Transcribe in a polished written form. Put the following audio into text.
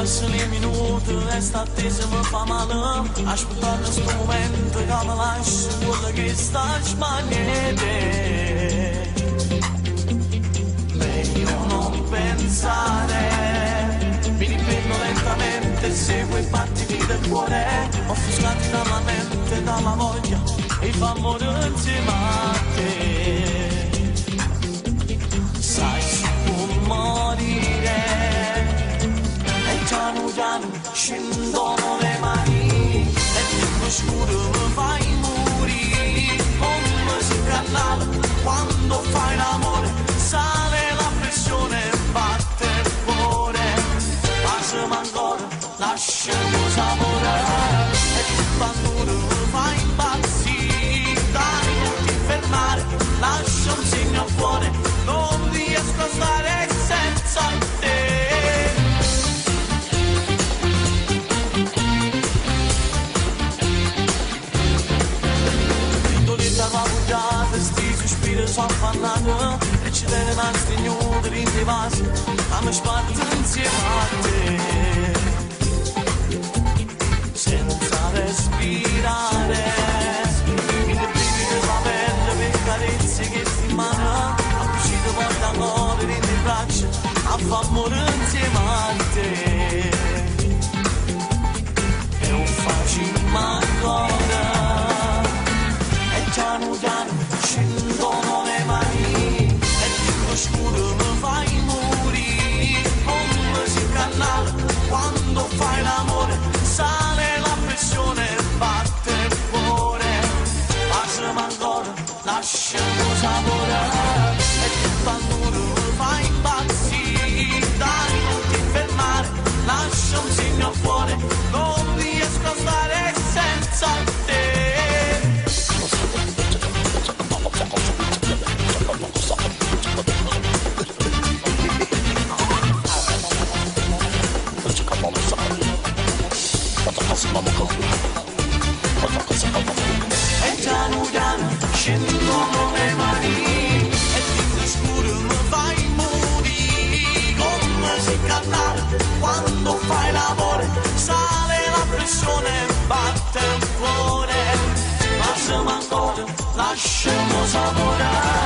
Passano i minuti e sta attesa mi fa male. Aspettando sto momento che mi lascia quello che sta sbagliando. Meglio non pensare. Mi riprendo lentamente, seguo i battiti del cuore. Offuscati dalla mente, dalla voglia, e fa morire insieme a te. Sai, si può morire. Piano piano scendono le mani e tutto scuro mi fai morire. Come si canale quando fai l'amore, sale la pressione, batte il cuore. Lasciami ancora, lasciamo sapore. E quando mi fai impazzire, dai non ti fermare, lascia un segno a cuore, non riesco a stare senza te. Sti sospiri sono affannati e ci viene un stignuto in dei vasi, ma mi sparto insieme a te. Senza respirare, mi deprivi della pelle per carezze che ti mano, a uscire porta amore in dei braccia, a fa morire insieme a te. E non facciamo ancora, e piano piano scendono le mani e tutto scuro mi fai morire. Come si canale quando fai l'amore, sale la pressione, batte il cuore. Lasciami ancora, lasciamo sapore. E quando mi fai impazzire, dai non ti fermare, lascia un segno a cuore, non riesco a stare senza te. E piano piano scendono le mani e tutto scuro mi fai morire. Come si canale quando fai l'amore, sale la pressione, batte il cuore. Lasciamo ancora, lasciamo sapore.